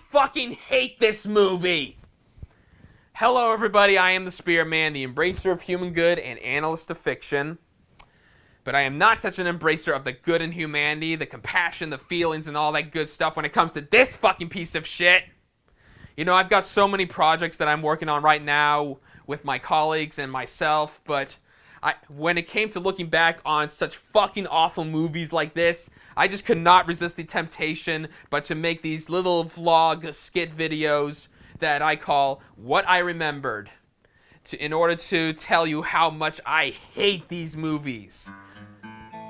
fucking hate this movie! Hello everybody, I am the Spearman, the embracer of human good and analyst of fiction. But I am not such an embracer of the good in humanity, the compassion, the feelings, and all that good stuff when it comes to this fucking piece of shit. You know, I've got so many projects that I'm working on right now with my colleagues and myself, but when it came to looking back on such fucking awful movies like this, I just could not resist the temptation but to make these little vlog skit videos that I call What I Remembered, in order to tell you how much I hate these movies.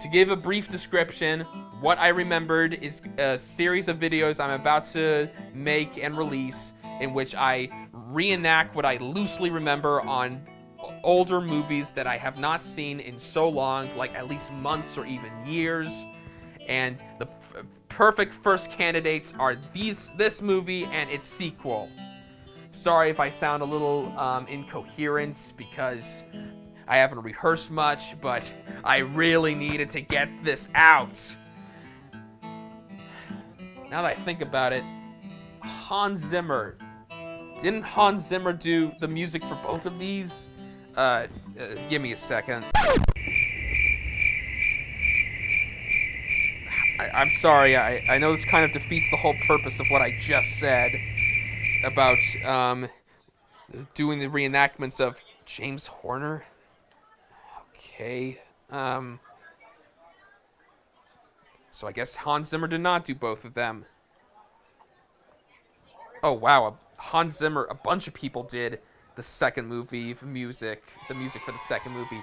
To give a brief description, What I Remembered is a series of videos I'm about to make and release in which I reenact what I loosely remember on older movies that I have not seen in so long, like at least months or even years. And the perfect first candidates are this movie and its sequel. Sorry if I sound a little incoherent because I haven't rehearsed much, but I really needed to get this out. Now that I think about it, Hans Zimmer. Didn't Hans Zimmer do the music for both of these? Give me a second. I'm sorry, I know this kind of defeats the whole purpose of what I just said about doing the reenactments of James Horner. Okay, so I guess Hans Zimmer did not do both of them. Oh wow, Hans Zimmer, a bunch of people did the second movie, the music for the second movie.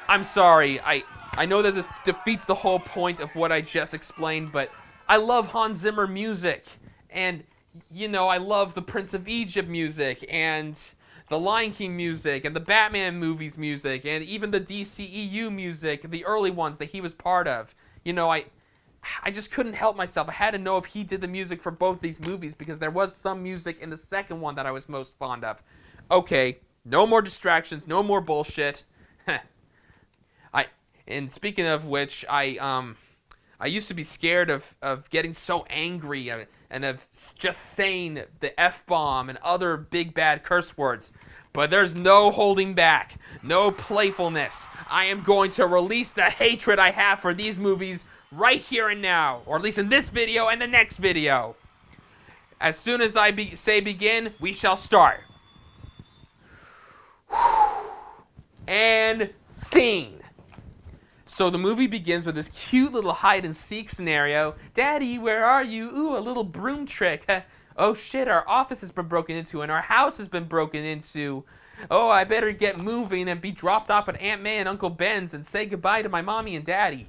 I'm sorry, I know that it defeats the whole point of what I just explained, but I love Hans Zimmer music, and you know, I love the Prince of Egypt music, and the Lion King music, and the Batman movies music, and even the DCEU music, the early ones that he was part of. You know, I just couldn't help myself. I had to know if he did the music for both these movies because there was some music in the second one that I was most fond of. Okay, no more distractions, no more bullshit. And speaking of which, I used to be scared of getting so angry and of just saying the F-bomb and other big bad curse words. But there's no holding back, no playfulness. I am going to release the hatred I have for these movies right here and now, or at least in this video and the next video. As soon as I say begin, we shall start. And scene. So the movie begins with this cute little hide-and-seek scenario. Daddy, where are you? Ooh, a little broom trick. Oh shit, our office has been broken into and our house has been broken into. Oh, I better get moving and be dropped off at Aunt May and Uncle Ben's and say goodbye to my mommy and daddy.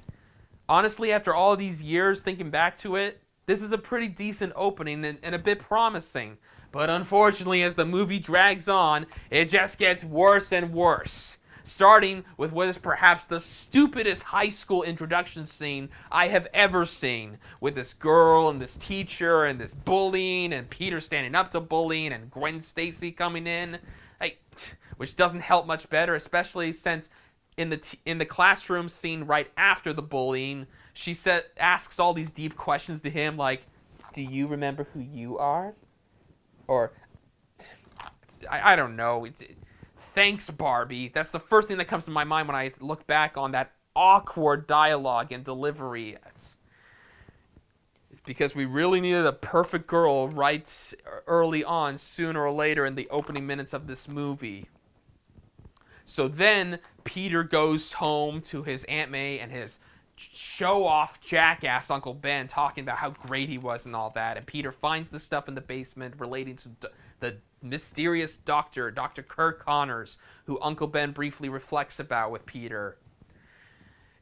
Honestly, after all these years thinking back to it, this is a pretty decent opening and a bit promising. But unfortunately, as the movie drags on, it just gets worse and worse. Starting with what is perhaps the stupidest high school introduction scene I have ever seen, with this girl and this teacher and this bullying and Peter standing up to bullying and Gwen Stacy coming in, which doesn't help much better, especially since in the classroom scene right after the bullying, she asks all these deep questions to him like, "Do you remember who you are?" Or I don't know. Thanks, Barbie. That's the first thing that comes to my mind when I look back on that awkward dialogue and delivery. It's because we really needed a perfect girl right early on, sooner or later in the opening minutes of this movie. So then Peter goes home to his Aunt May and his show-off jackass Uncle Ben talking about how great he was and all that. And Peter finds the stuff in the basement relating to the mysterious doctor, Dr. Kirk Connors, who Uncle Ben briefly reflects about with Peter.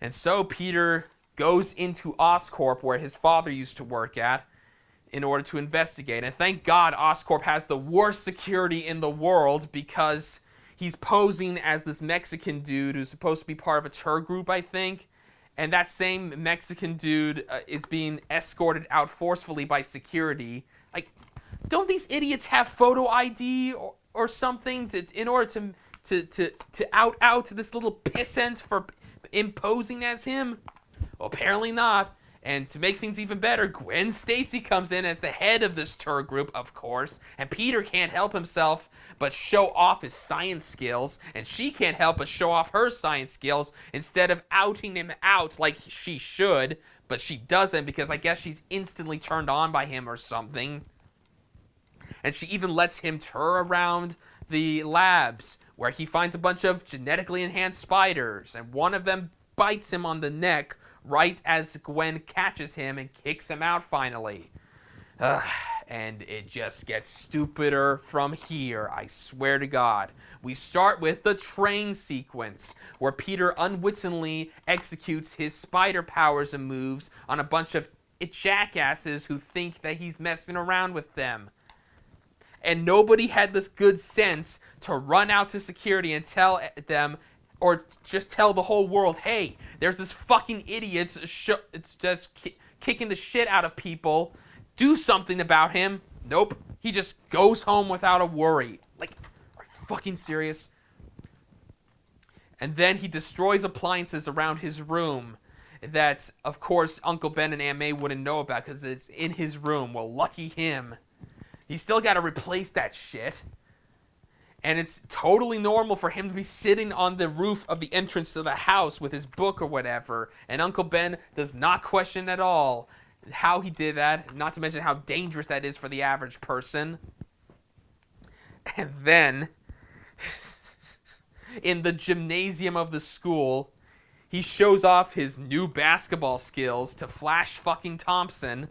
And so Peter goes into Oscorp, where his father used to work at, in order to investigate. And thank God Oscorp has the worst security in the world, because he's posing as this Mexican dude who's supposed to be part of a tour group, I think. And that same Mexican dude is being escorted out forcefully by security. Like, don't these idiots have photo ID or something in order to out this little pissant for imposing as him? Well, apparently not. And to make things even better, Gwen Stacy comes in as the head of this tour group, of course, and Peter can't help himself but show off his science skills, and she can't help but show off her science skills instead of outing him out like she should, but she doesn't because I guess she's instantly turned on by him or something. And she even lets him tour around the labs where he finds a bunch of genetically enhanced spiders, and one of them bites him on the neck right as Gwen catches him and kicks him out finally. And it just gets stupider from here, I swear to God. We start with the train sequence, where Peter unwittingly executes his spider powers and moves on a bunch of jackasses who think that he's messing around with them. And nobody had this good sense to run out to security and tell them, or just tell the whole world, hey, there's this fucking idiot that's kicking the shit out of people. Do something about him. Nope. He just goes home without a worry. Like, are you fucking serious? And then he destroys appliances around his room that, of course, Uncle Ben and Aunt May wouldn't know about because it's in his room. Well, lucky him. He's still got to replace that shit. And it's totally normal for him to be sitting on the roof of the entrance to the house with his book or whatever. And Uncle Ben does not question at all how he did that, not to mention how dangerous that is for the average person. And then, in the gymnasium of the school, he shows off his new basketball skills to Flash fucking Thompson.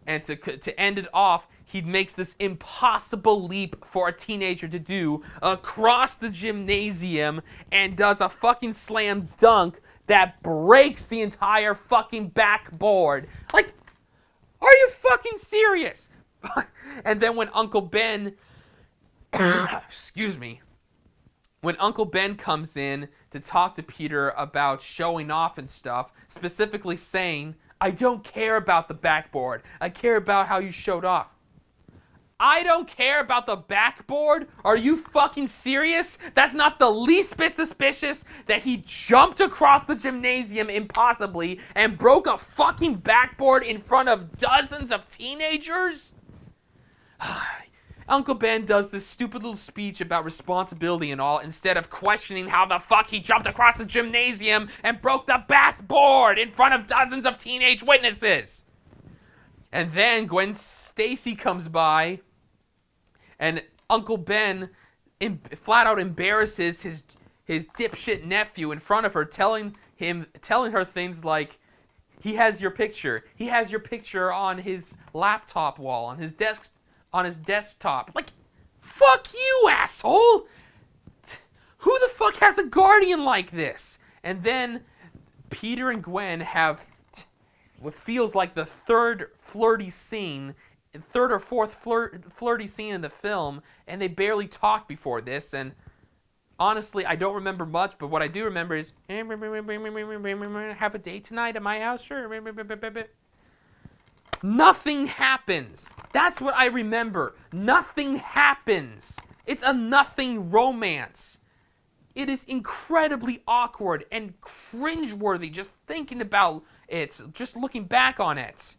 And to end it off, he makes this impossible leap for a teenager to do across the gymnasium and does a fucking slam dunk that breaks the entire fucking backboard. Like, are you fucking serious? And then when Uncle Ben, excuse me, when Uncle Ben comes in to talk to Peter about showing off and stuff, specifically saying, I don't care about the backboard. I care about how you showed off. I don't care about the backboard? Are you fucking serious? That's not the least bit suspicious that he jumped across the gymnasium impossibly and broke a fucking backboard in front of dozens of teenagers? Uncle Ben does this stupid little speech about responsibility and all instead of questioning how the fuck he jumped across the gymnasium and broke the backboard in front of dozens of teenage witnesses. And then Gwen Stacy comes by, and Uncle Ben flat out embarrasses his dipshit nephew in front of her, telling her things like, he has your picture. He has your picture on his laptop wall, on his desktop. Like, fuck you, asshole! Who the fuck has a guardian like this? And then Peter and Gwen have what feels like the third or fourth flirty scene in the film, and they barely talked before this, and honestly, I don't remember much, but what I do remember is, have a date tonight at my house? Sure. Nothing happens. That's what I remember. Nothing happens. It's a nothing romance. It is incredibly awkward and cringeworthy just thinking about it, just looking back on it.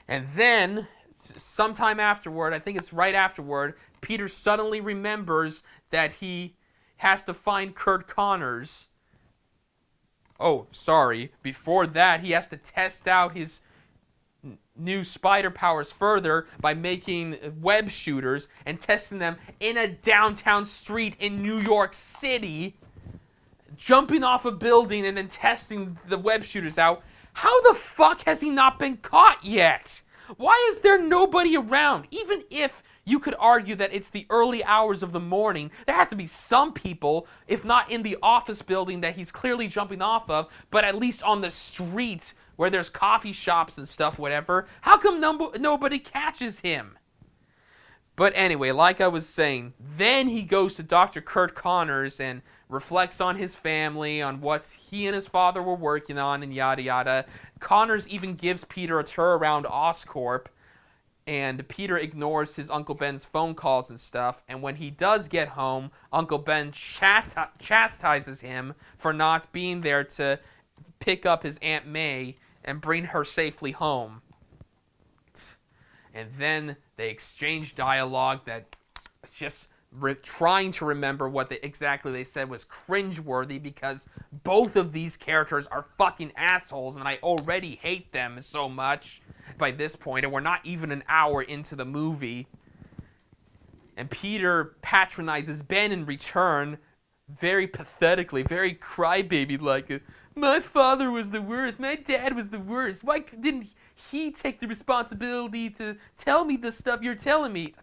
And then, sometime afterward, I think it's right afterward, Peter suddenly remembers that he has to find Kurt Connors. Oh, sorry. Before that, he has to test out his new spider powers further by making web shooters and testing them in a downtown street in New York City, jumping off a building and then testing the web shooters out. How the fuck has he not been caught yet? Why is there nobody around? Even if you could argue that it's the early hours of the morning, there has to be some people, if not in the office building that he's clearly jumping off of, but at least on the street where there's coffee shops and stuff, whatever. How come nobody catches him? But anyway, like I was saying, then he goes to Dr. Kurt Connors and reflects on his family, on what he and his father were working on, and yada yada. Connors even gives Peter a tour around Oscorp, and Peter ignores his Uncle Ben's phone calls and stuff, and when he does get home, Uncle Ben chastises him for not being there to pick up his Aunt May and bring her safely home. And then they exchange dialogue that just trying to remember what exactly they said was cringeworthy, because both of these characters are fucking assholes and I already hate them so much by this point, and we're not even an hour into the movie. And Peter patronizes Ben in return, very pathetically, very crybaby-like. My father was the worst. My dad was the worst. Why didn't he take the responsibility to tell me the stuff you're telling me?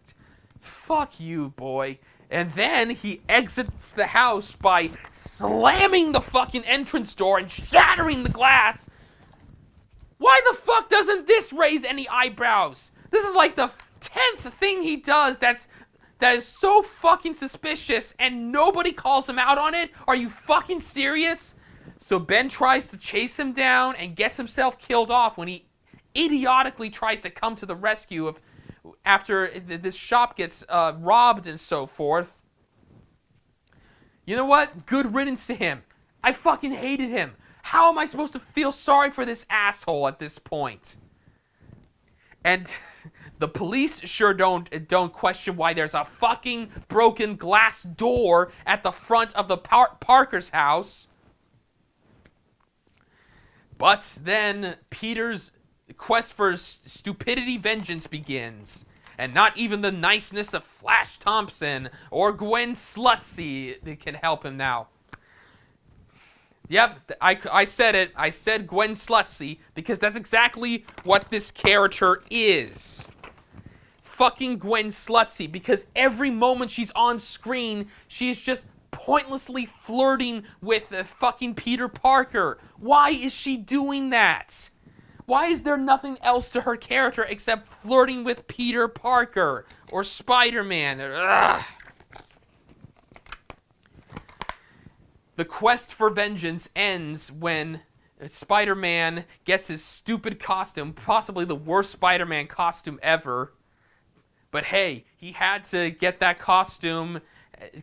Fuck you, boy. And then he exits the house by slamming the fucking entrance door and shattering the glass. Why the fuck doesn't this raise any eyebrows? This is like the 10th thing he does that is so fucking suspicious and nobody calls him out on it. Are you fucking serious? So Ben tries to chase him down and gets himself killed off when he idiotically tries to come to the rescue after this shop gets robbed and so forth. You know what? Good riddance to him. I fucking hated him. How am I supposed to feel sorry for this asshole at this point? And the police sure don't question why there's a fucking broken glass door at the front of the Parker's house. But then Peter's quest for stupidity vengeance begins. And not even the niceness of Flash Thompson or Gwen Slutsy can help him now. Yep, I said it. I said Gwen Slutsy because that's exactly what this character is. Fucking Gwen Slutsy, because every moment she's on screen, she is just pointlessly flirting with fucking Peter Parker. Why is she doing that? Why is there nothing else to her character except flirting with Peter Parker or Spider-Man? Ugh. The quest for vengeance ends when Spider-Man gets his stupid costume, possibly the worst Spider-Man costume ever. But hey, he had to get that costume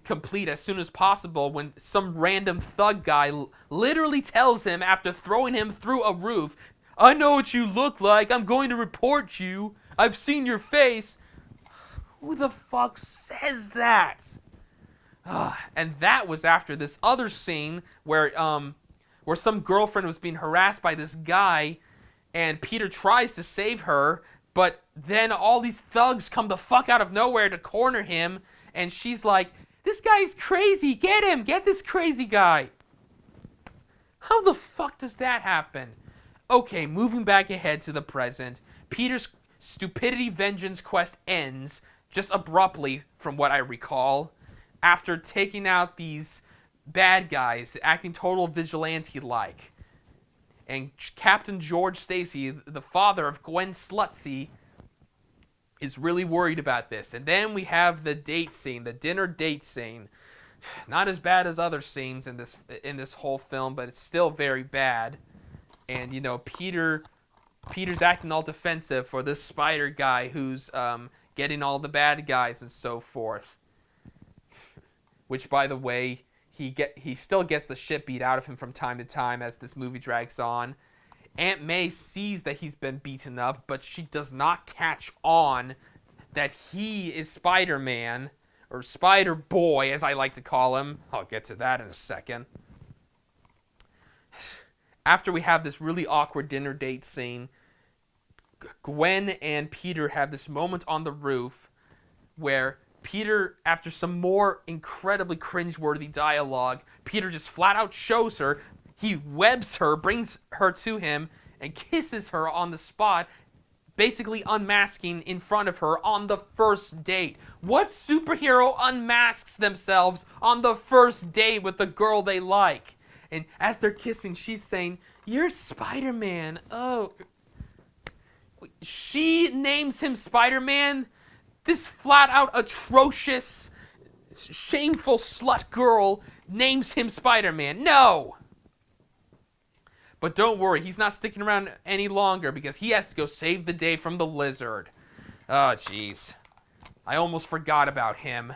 complete as soon as possible when some random thug guy literally tells him, after throwing him through a roof, I know what you look like. I'm going to report you. I've seen your face. Who the fuck says that? And that was after this other scene where some girlfriend was being harassed by this guy, and Peter tries to save her, but then all these thugs come the fuck out of nowhere to corner him, and she's like, this guy's crazy. Get him. Get this crazy guy. How the fuck does that happen? Okay, moving back ahead to the present, Peter's stupidity vengeance quest ends just abruptly, from what I recall, after taking out these bad guys, acting total vigilante-like. And Captain George Stacy, the father of Gwen Slutsy, is really worried about this. And then we have the date scene, the dinner date scene. Not as bad as other scenes in this whole film, but it's still very bad. And, you know, Peter's acting all defensive for this spider guy who's getting all the bad guys and so forth. Which, by the way, he still gets the shit beat out of him from time to time as this movie drags on. Aunt May sees that he's been beaten up, but she does not catch on that he is Spider-Man, or Spider-Boy, as I like to call him. I'll get to that in a second. After we have this really awkward dinner date scene, Gwen and Peter have this moment on the roof where Peter, after some more incredibly cringeworthy dialogue, Peter just flat out shows her, he webs her, brings her to him, and kisses her on the spot, basically unmasking in front of her on the first date. What superhero unmasks themselves on the first date with the girl they like? And as they're kissing, she's saying, "You're Spider-Man." Oh. She names him Spider-Man? This flat-out atrocious, shameful slut girl names him Spider-Man. No! But don't worry, he's not sticking around any longer because he has to go save the day from the lizard. Oh, jeez. I almost forgot about him.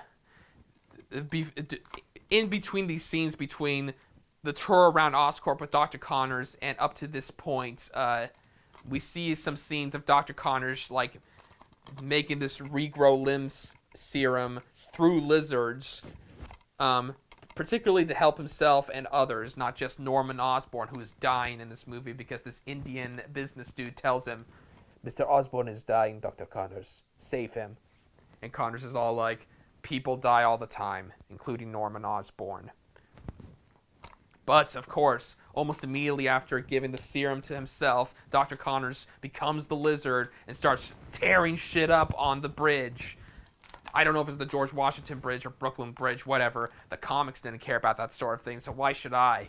In between these scenes between the tour around Oscorp with Dr. Connors, and up to this point, we see some scenes of Dr. Connors, like, making this regrow limbs serum through lizards, particularly to help himself and others, not just Norman Osborn, who is dying in this movie because this Indian business dude tells him, "Mr. Osborn is dying, Dr. Connors. Save him." And Connors is all like, "People die all the time, including Norman Osborn." But, of course, almost immediately after giving the serum to himself, Dr. Connors becomes the lizard and starts tearing shit up on the bridge. I don't know if it's the George Washington Bridge or Brooklyn Bridge, whatever. The comics didn't care about that sort of thing, so why should I?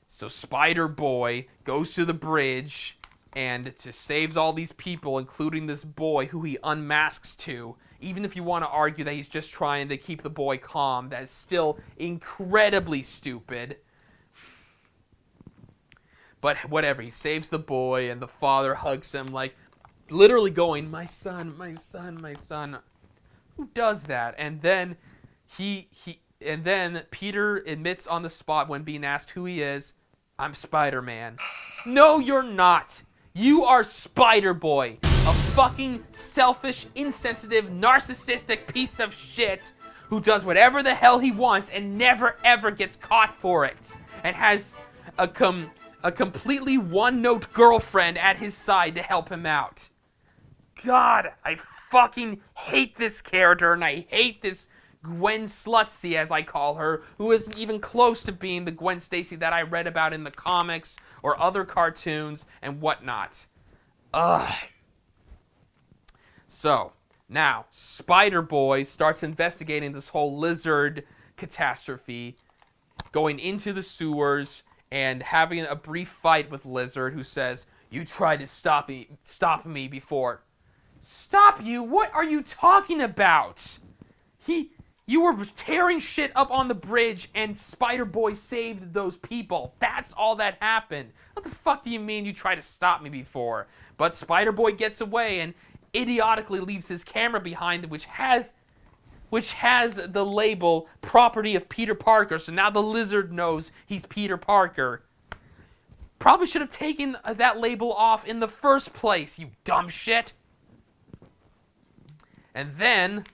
So Spider-Boy goes to the bridge and just saves all these people, including this boy who he unmasks to. Even if you want to argue that he's just trying to keep the boy calm, that is still incredibly stupid. But whatever, he saves the boy, and the father hugs him, like, literally going, "My son, my son, my son." Who does that? And then then Peter admits on the spot when being asked who he is, "I'm Spider-Man." No, you're not. You are Spider-Boy, a fucking selfish, insensitive, narcissistic piece of shit who does whatever the hell he wants and never ever gets caught for it, and has a completely one-note girlfriend at his side to help him out. God, I fucking hate this character, and I hate this Gwen Slutsy, as I call her, who isn't even close to being the Gwen Stacy that I read about in the comics or other cartoons and whatnot. Ugh. So, now, Spider-Boy starts investigating this whole lizard catastrophe, going into the sewers and having a brief fight with Lizard, who says, "You tried to stop me before." Stop you? What are you talking about? You were tearing shit up on the bridge, and Spider-Boy saved those people. That's all that happened. What the fuck do you mean you tried to stop me before? But Spider-Boy gets away and idiotically leaves his camera behind, which has the label "Property of Peter Parker," so now the lizard knows he's Peter Parker. Probably should have taken that label off in the first place, you dumb shit. And then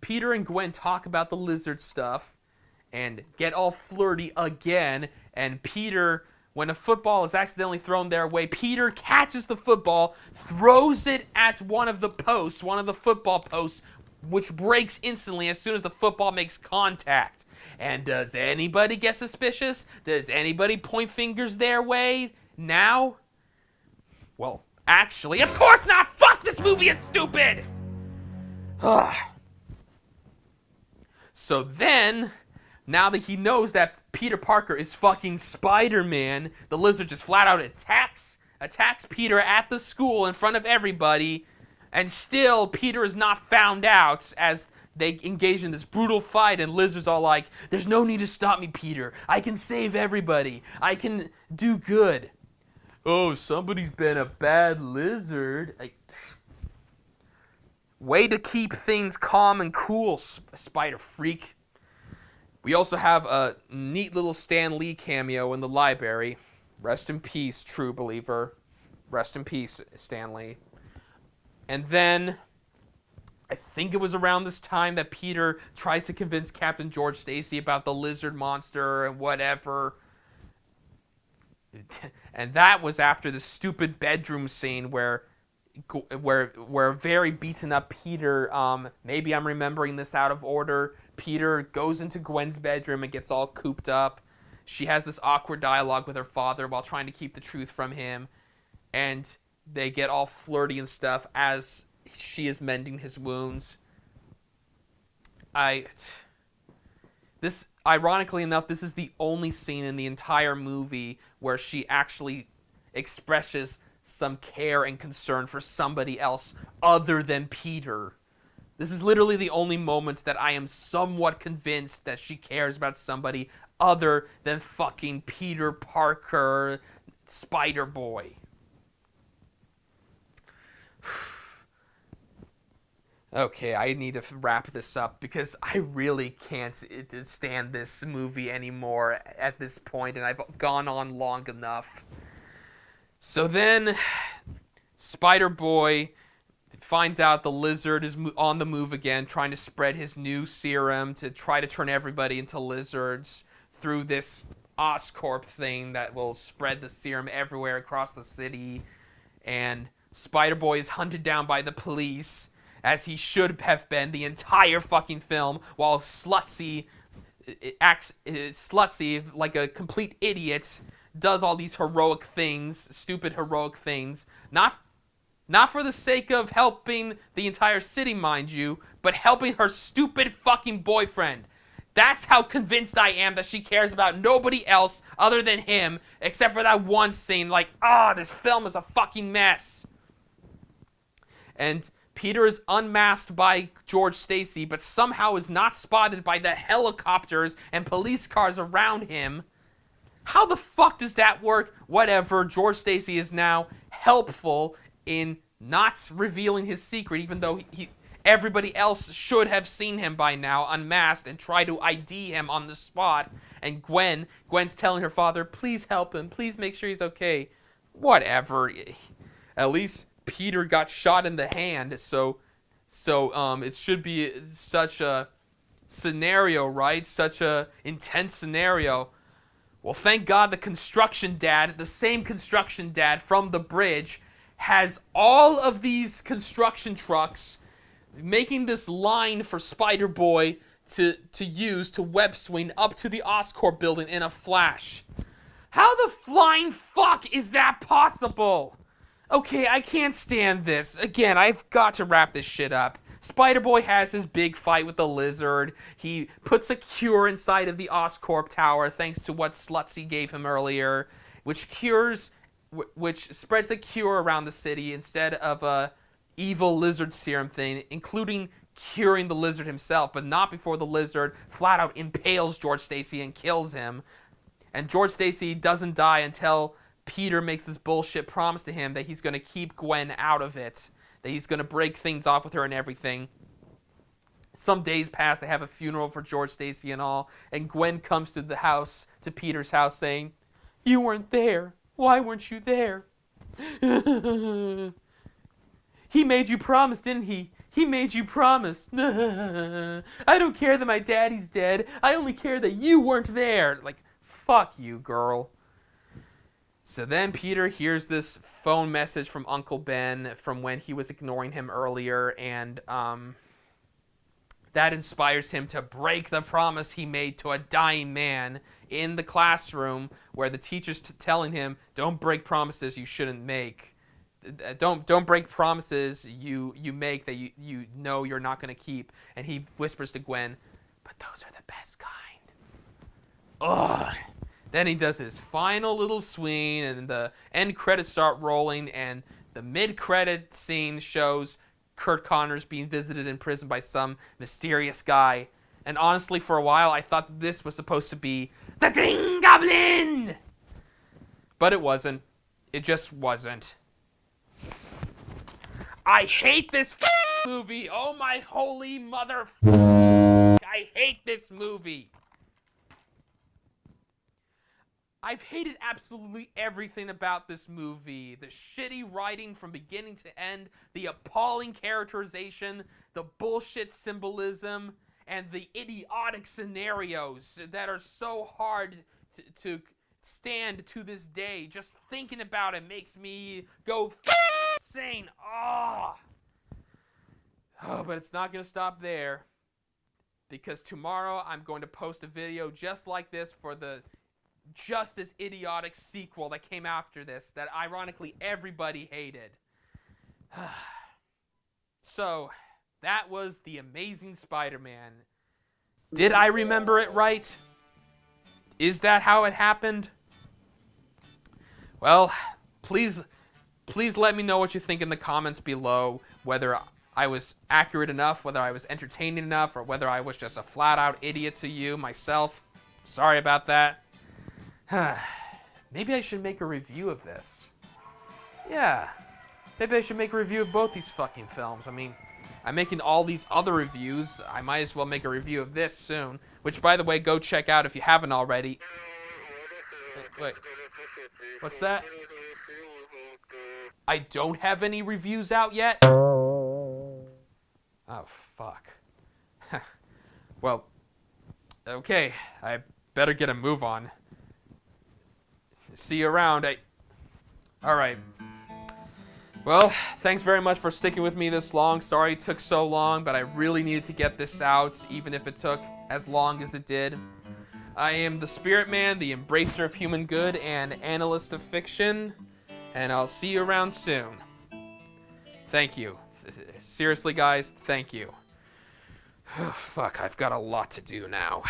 Peter and Gwen talk about the lizard stuff and get all flirty again. And Peter, when a football is accidentally thrown their way, Peter catches the football, throws it at one of the football posts, which breaks instantly as soon as the football makes contact. And does anybody get suspicious? Does anybody point fingers their way now? Well, actually, of course not! Fuck, this movie is stupid! So then, now that he knows that Peter Parker is fucking Spider-Man, the lizard just flat out attacks Peter at the school in front of everybody, and still Peter is not found out as they engage in this brutal fight, and Lizard's all like, "There's no need to stop me, Peter. I can save everybody. I can do good." Oh, somebody's been a bad lizard. Way to keep things calm and cool, Spider Freak. We also have a neat little Stan Lee cameo in the library. Rest in peace, true believer. Rest in peace, Stan Lee. And then, I think it was around this time that Peter tries to convince Captain George Stacy about the lizard monster and whatever. And that was after the stupid bedroom scene where very beaten up Peter, maybe I'm remembering this out of order, Peter goes into Gwen's bedroom and gets all cooped up. She has this awkward dialogue with her father while trying to keep the truth from him, and they get all flirty and stuff as she is mending his wounds. Ironically enough, this is the only scene in the entire movie where she actually expresses some care and concern for somebody else other than Peter. This is literally the only moments that I am somewhat convinced that she cares about somebody other than fucking Peter Parker, Spider-Boy. Okay, I need to wrap this up because I really can't stand this movie anymore at this point, and I've gone on long enough. So then, Spider-Boy finds out the lizard is on the move again, trying to spread his new serum to try to turn everybody into lizards through this Oscorp thing that will spread the serum everywhere across the city. And Spider-Boy is hunted down by the police, as he should have been the entire fucking film, while Slutzy acts Slutzy like a complete idiot, does all these heroic things, stupid heroic things, not for the sake of helping the entire city, mind you, but helping her stupid fucking boyfriend. That's how convinced I am that she cares about nobody else other than him, except for that one scene. Like, this film is a fucking mess. And Peter is unmasked by George Stacy, but somehow is not spotted by the helicopters and police cars around him. How the fuck does that work? Whatever, George Stacy is now helpful in not revealing his secret, even though everybody else should have seen him by now, unmasked, and try to ID him on the spot. And Gwen's telling her father, please help him, please make sure he's okay. Whatever. At least Peter got shot in the hand, so it should be such a scenario, right? Such a intense scenario. Well, thank God the same construction dad from the bridge, has all of these construction trucks making this line for Spider-Boy to use to web swing up to the Oscorp building in a flash. How the flying fuck is that possible? Okay, I can't stand this. Again, I've got to wrap this shit up. Spider-Boy has his big fight with the lizard. He puts a cure inside of the Oscorp tower thanks to what Slutzy gave him earlier, which spreads a cure around the city instead of a evil lizard serum thing, including curing the lizard himself, but not before the lizard flat out impales George Stacy and kills him. And George Stacy doesn't die until Peter makes this bullshit promise to him that he's going to keep Gwen out of it, that he's going to break things off with her and everything. Some days pass, they have a funeral for George Stacy and all, and Gwen comes to Peter's house saying, "You weren't there. Why weren't you there?" "He made you promise, didn't he? He made you promise." "I don't care that my daddy's dead. I only care that you weren't there." Like, fuck you, girl. So then Peter hears this phone message from Uncle Ben from when he was ignoring him earlier, and that inspires him to break the promise he made to a dying man in the classroom, where the teacher's telling him, don't break promises you shouldn't make. Don't break promises you make that you know you're not going to keep. And he whispers to Gwen, "But those are the best kind." Ugh. Then he does his final little swing, and the end credits start rolling, and the mid-credit scene shows Kurt Connors being visited in prison by some mysterious guy. And honestly, for a while, I thought this was supposed to be the Green Goblin! But it wasn't. It just wasn't. I hate this movie! Oh my holy mother... I hate this movie! I've hated absolutely everything about this movie. The shitty writing from beginning to end, the appalling characterization, the bullshit symbolism, and the idiotic scenarios that are so hard to stand to this day. Just thinking about it makes me go insane. Oh, but it's not going to stop there. Because tomorrow I'm going to post a video just like this for the just as idiotic sequel that came after this that ironically everybody hated. So, that was The Amazing Spider-Man. Did I remember it right? Is that how it happened? Well, please let me know what you think in the comments below, whether I was accurate enough, whether I was entertaining enough, or whether I was just a flat-out idiot to you myself. Sorry about that. Maybe I should make a review of this. Yeah. Maybe I should make a review of both these fucking films. I mean, I'm making all these other reviews. I might as well make a review of this soon. Which, by the way, go check out if you haven't already. Wait. What's that? I don't have any reviews out yet? Oh, fuck. Well, okay. I better get a move on. See you around. Alright. Well, thanks very much for sticking with me this long. Sorry it took so long, but I really needed to get this out, even if it took as long as it did. I am the Spirit Man, the embracer of human good and analyst of fiction, and I'll see you around soon. Thank you. Seriously, guys, thank you. Fuck, I've got a lot to do now.